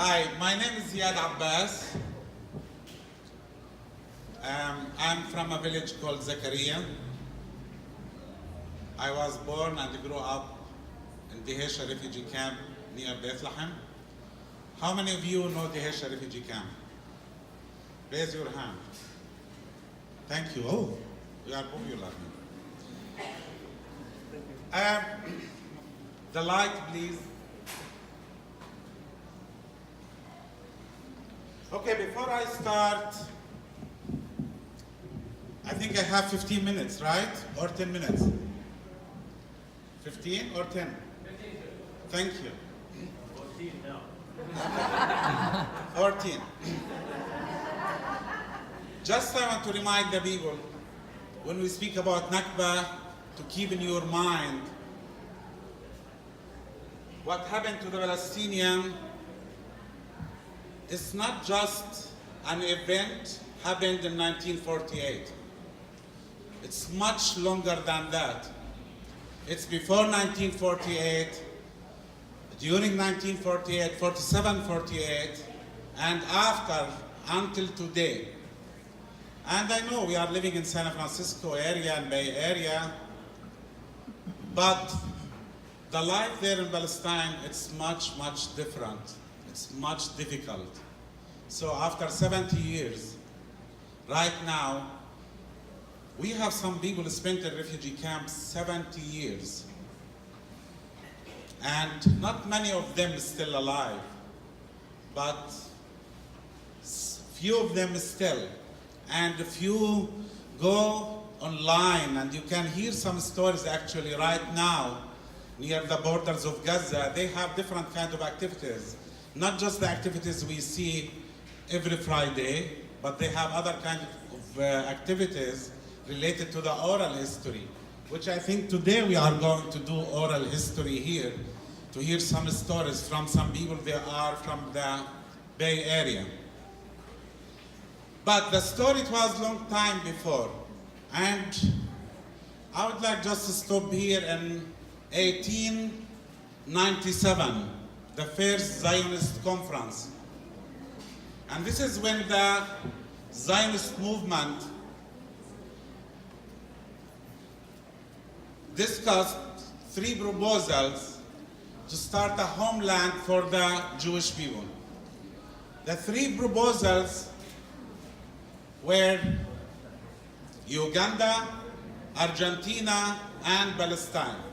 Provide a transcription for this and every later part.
Hi, my name is Zeiad Abbas. I'm from a village called Zakaria. I was born and grew up in Dihesha Refugee Camp near Bethlehem. How many of you know Dihesha Refugee Camp? Raise your hand. Thank you. Oh, you are popular. The light, please. Okay, before I start, I think I have 15 minutes, right? Or 10 minutes? 15 or 10? 15. Thank you. 14 now. 14. Just I want to remind the people, when we speak about Nakba, to keep in your mind what happened to the Palestinian is not just an event happened in 1948. It's much longer than that. It's before 1948, during 1948, 47, 48, and after, until today. And I know we are living in San Francisco area and Bay Area, but the life there in Palestine, it's much, much different. It's much difficult. So after 70 years, right now, we have some people who spent in refugee camps 70 years. And not many of them still alive, but few of them still. And if you go online and you can hear some stories actually right now near the borders of Gaza, they have different kind of activities. Not just the activities we see every Friday, but they have other kind of activities related to the oral history, which I think today we are going to do oral history here, to hear some stories from some people that are from the Bay Area. But the story, it was a long time before. And I would like just to stop here in 1897, the first Zionist conference. And this is when the Zionist movement discussed three proposals to start a homeland for the Jewish people. The three proposals were Uganda, Argentina, and Palestine.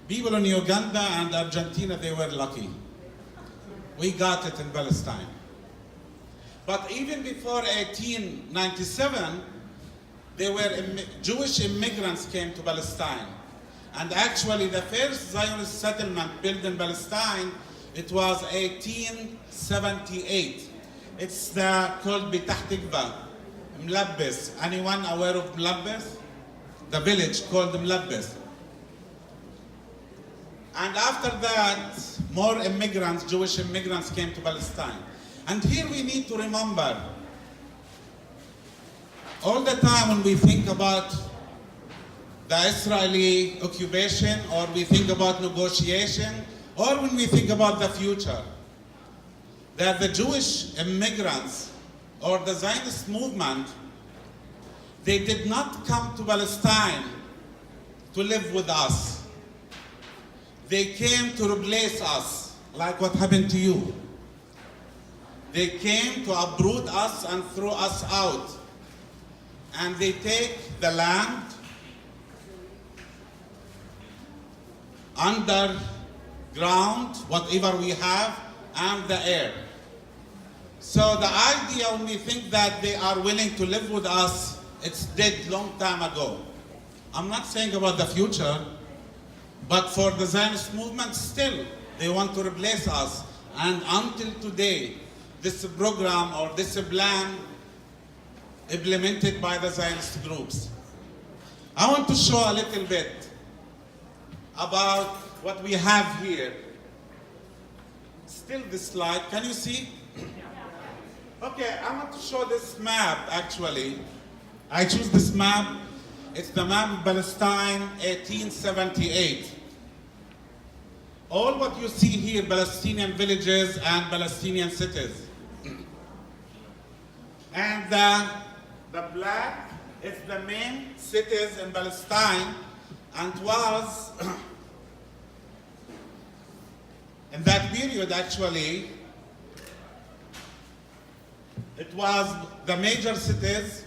People in Uganda and Argentina, they were lucky. We got it in Palestine. But even before 1897, there were Jewish immigrants came to Palestine. And actually the first Zionist settlement built in Palestine, it was 1878. It's called Bitah Tikva, Mlabbes. Anyone aware of Mlabbes? The village called Mlabbes. And after that, more immigrants, Jewish immigrants came to Palestine. And here we need to remember, all the time when we think about the Israeli occupation, or we think about negotiation, or when we think about the future, that the Jewish immigrants or the Zionist movement, they did not come to Palestine to live with us. They came to replace us, like what happened to you. They came to uproot us and throw us out. And they take the land, underground, whatever we have, and the air. So the idea when we think that they are willing to live with us, it's dead long time ago. I'm not saying about the future, but for the Zionist movement, still, they want to replace us. And until today, this program or this plan implemented by the Zionist groups. I want to show a little bit about what we have here. Still this slide, can you see? Okay, I want to show this map actually. I choose this map. It's the map of Palestine, 1878. All what you see here, Palestinian villages and Palestinian cities. And the black is the main cities in Palestine, and was in that period actually, it was the major cities,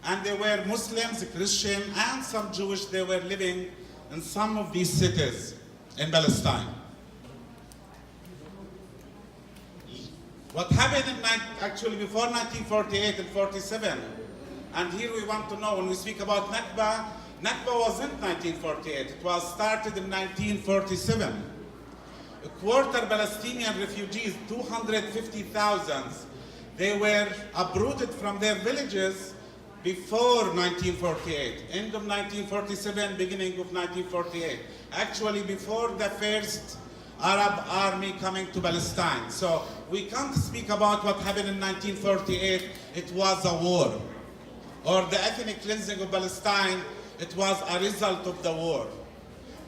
and they were Muslims, Christian, and some Jewish. They were living in some of these cities in Palestine. What happened actually before 1948 and 47, and here we want to know, when we speak about Nakba, Nakba wasn't 1948, it was started in 1947. A quarter Palestinian refugees, 250,000, they were uprooted from their villages before 1948, end of 1947, beginning of 1948. Actually before the first Arab army coming to Palestine. So we can't speak about what happened in 1948, it was a war. Or the ethnic cleansing of Palestine, it was a result of the war.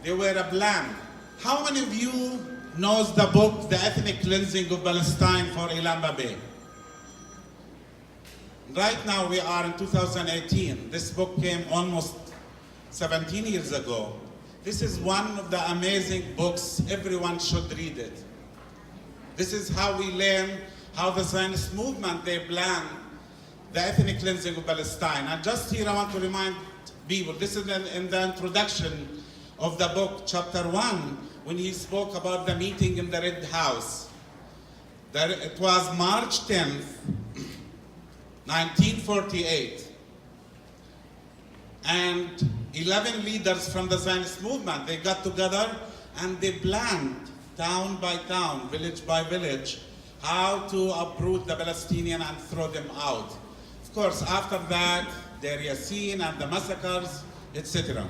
They were a plan. How many of you knows the book, The Ethnic Cleansing of Palestine for Ilan Babe? Right now we are in 2018. This book came almost 17 years ago. This is one of the amazing books. Everyone should read it. This is how we learn how the Zionist movement, they plan the ethnic cleansing of Palestine. And just here I want to remind people, this is in the introduction of the book, chapter 1, when he spoke about the meeting in the Red House. It was March 10th, 1948. And 11 leaders from the Zionist movement, they got together and they planned town by town, village by village, how to uproot the Palestinian and throw them out. Of course, after that, Deir Yassin and the massacres, etc.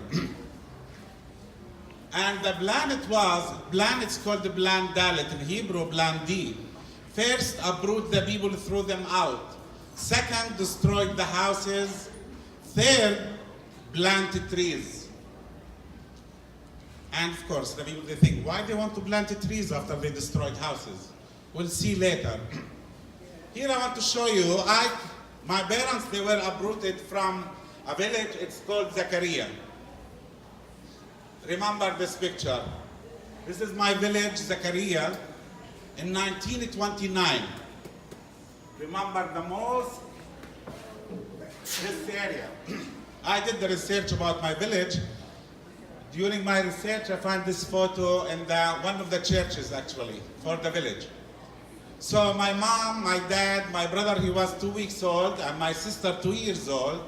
And the plan it's called the Plan Dalet, in Hebrew, Plan D. First, uproot the people, throw them out. Second, destroy the houses. Third, plant trees. And of course, the people, they think, why they want to plant trees after they destroyed houses? We'll see later. Here I want to show you, my parents, they were uprooted from a village, it's called Zakaria. Remember this picture. This is my village, Zakaria, in 1929. Remember the mosque, this area. I did the research about my village. During my research, I found this photo in one of the churches, actually, for the village. So my mom, my dad, my brother, he was 2 weeks old, and my sister 2 years old.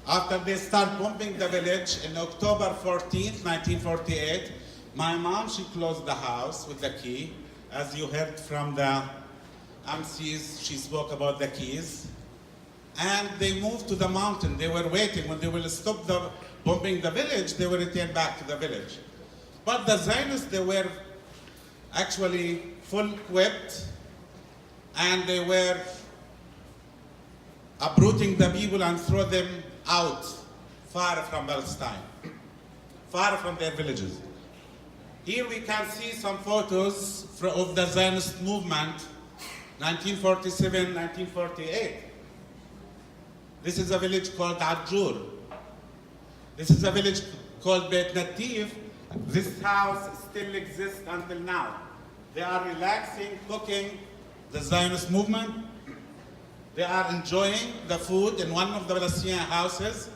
After they start bombing the village in October 14th, 1948, my mom, she closed the house with the key. As you heard from the MCs, she spoke about the keys. And they moved to the mountain. They were waiting. When they will stop the bombing the village, they will return back to the village. But the Zionists, they were actually full equipped, and they were uprooting the people and throw them out far from Palestine, far from their villages. Here we can see some photos of the Zionist movement, 1947, 1948. This is a village called Ajur. This is a village called Beit Nativ. This house still exists until now. They are relaxing, cooking, the Zionist movement. They are enjoying the food in one of the Palestinian houses,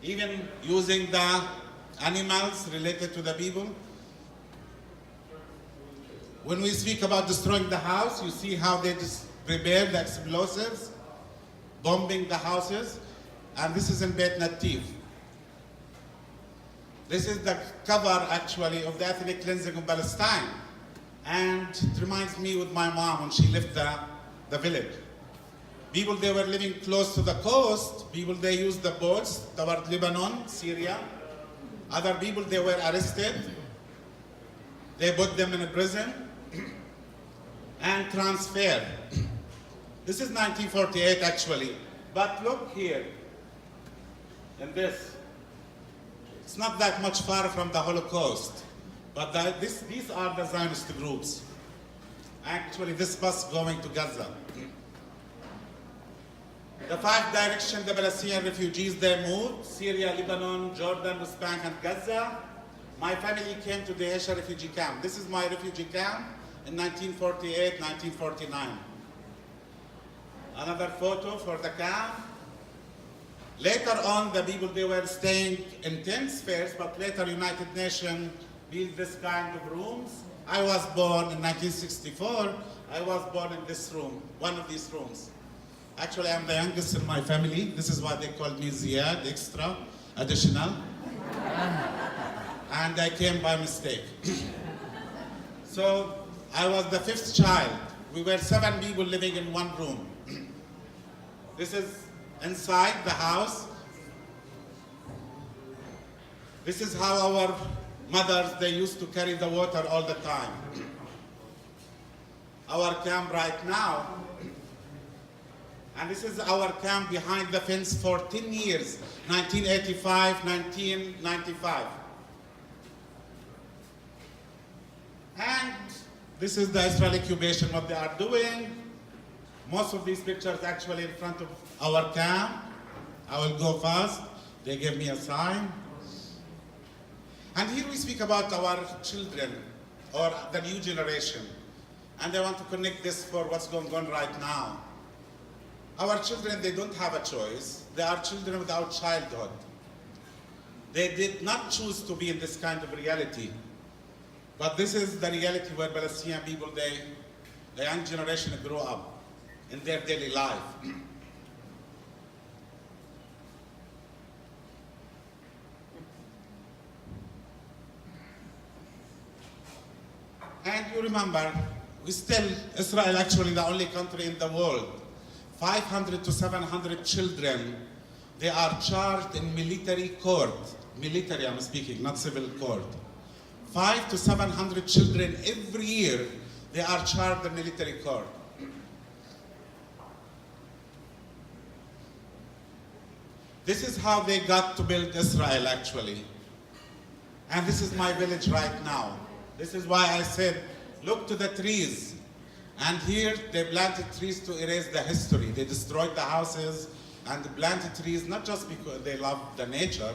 even using the animals related to the people. When we speak about destroying the house, you see how they just prepare the explosives, bombing the houses, and this is in Beit Nativ. This is the cover, actually, of the ethnic cleansing of Palestine. And it reminds me with my mom when she left the village. People, they were living close to the coast. People, they used the boats toward Lebanon, Syria. Other people, they were arrested. They put them in a prison and transferred. This is 1948, actually. But look here, in this. It's not that much far from the Holocaust. But these are the Zionist groups. Actually, this bus going to Gaza. The 5 directions the Palestinian refugees, they moved: Syria, Lebanon, Jordan, West Bank, and Gaza. My family came to the refugee camp. This is my refugee camp in 1948, 1949. Another photo for the camp. Later on, the people, they were staying in tents first, but later United Nations built this kind of rooms. I was born in 1964. I was born in this room, one of these rooms. Actually, I'm the youngest in my family. This is why they called me Zeiad, extra, additional. And I came by mistake. So I was the 5th child. We were 7 people living in one room. This is inside the house. This is how our mothers, they used to carry the water all the time. Our camp right now, and this is our camp behind the fence for 10 years, 1985, 1995. And this is the Israeli occupation, what they are doing. Most of these pictures actually in front of our camp. I will go fast. They gave me a sign. And here we speak about our children, or the new generation. And I want to connect this for what's going on right now. Our children, they don't have a choice. They are children without childhood. They did not choose to be in this kind of reality. But this is the reality where Palestinian people, the young generation grow up in their daily life. And you remember, Israel actually the only country in the world, 500 to 700 children, they are charged in military court. Military, I'm speaking, not civil court. 500 to 700 children every year, they are charged in military court. This is how they got to build Israel, actually. And this is my village right now. This is why I said, look to the trees. And here they planted trees to erase the history. They destroyed the houses and planted trees, not just because they love the nature.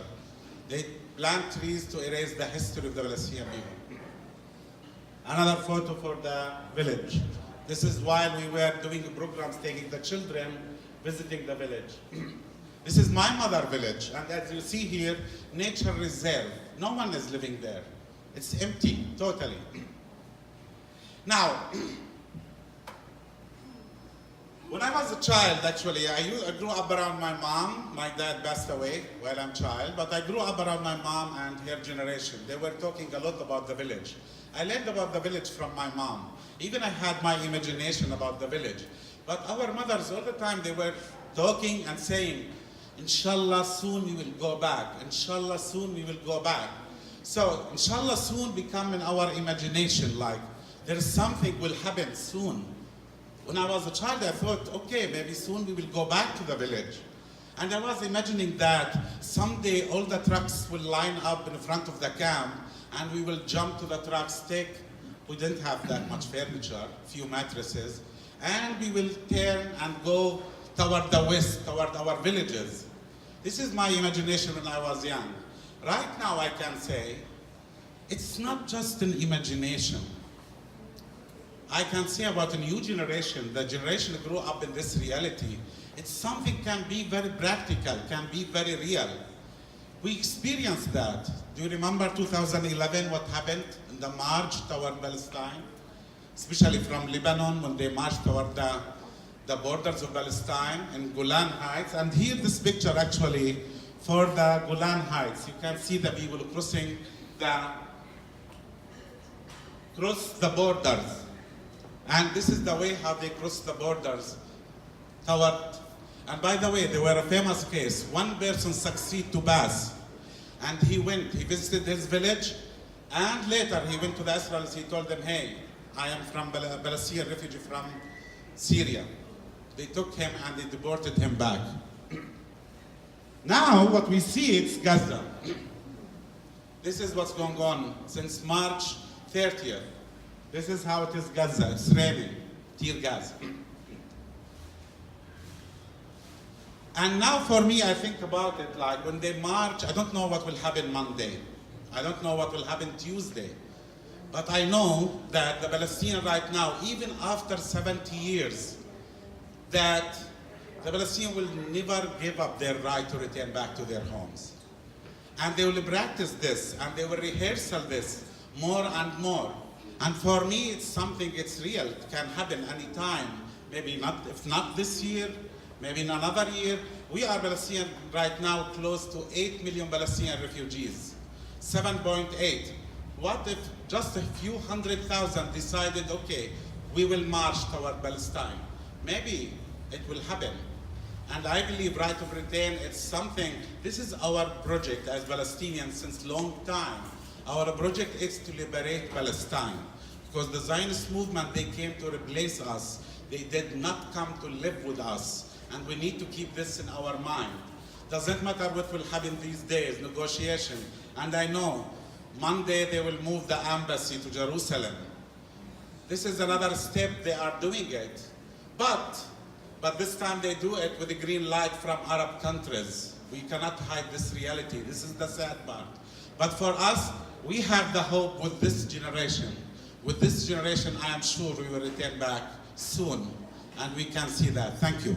They plant trees to erase the history of the Palestinian people. Another photo for the village. This is while we were doing programs, taking the children, visiting the village. This is my mother village, and as you see here, nature reserve. No one is living there. It's empty, totally. Now, when I was a child, actually, I grew up around my mom. My dad passed away while I'm a child, but I grew up around my mom and her generation. They were talking a lot about the village. I learned about the village from my mom. Even I had my imagination about the village. But our mothers, all the time, they were talking and saying, inshallah, soon we will go back. Inshallah, soon we will go back. So, inshallah, soon become in our imagination, like, there's something will happen soon. When I was a child, I thought, okay, maybe soon we will go back to the village. And I was imagining that someday all the trucks will line up in front of the camp and we will jump to the trucks, we didn't have that much furniture, few mattresses, and we will turn and go toward the west, toward our villages. This is my imagination when I was young. Right now I can say, it's not just an imagination. I can say about a new generation, the generation that grew up in this reality, it's something can be very practical, can be very real. We experienced that. Do you remember 2011, what happened in the march toward Palestine? Especially from Lebanon, when they marched toward the borders of Palestine in Golan Heights. And here this picture actually for the Golan Heights. You can see the people crossing the borders. And this is the way how they cross the borders toward. And by the way, there were a famous case. One person succeeded to pass. And he visited his village. And later he went to the Israelis. He told them, hey, I am from Palestinian refugee from Syria. They took him and they deported him back. Now what we see, it's Gaza. This is what's going on since March 30th. This is how it is Gaza. It's raining, tear gas. And now for me, I think about it like when they march, I don't know what will happen Monday. I don't know what will happen Tuesday. But I know that the Palestinians right now, even after 70 years, that the Palestinians will never give up their right to return back to their homes. And they will practice this, and they will rehearsal this more and more. And for me, it's something, it's real. It can happen anytime. Maybe not, if not this year, maybe in another year. We are Palestinian right now close to 8 million Palestinian refugees, 7.8. What if just a few 100,000 decided, okay, we will march toward Palestine? Maybe it will happen. And I believe right of return, it's something, this is our project as Palestinians since long time. Our project is to liberate Palestine. Because the Zionist movement, they came to replace us. They did not come to live with us. And we need to keep this in our mind. Doesn't matter what will happen these days, negotiation. And I know Monday they will move the embassy to Jerusalem. This is another step they are doing it. But this time they do it with a green light from Arab countries. We cannot hide this reality. This is the sad part. But for us, we have the hope with this generation. With this generation, I am sure we will return back soon. And we can see that. Thank you.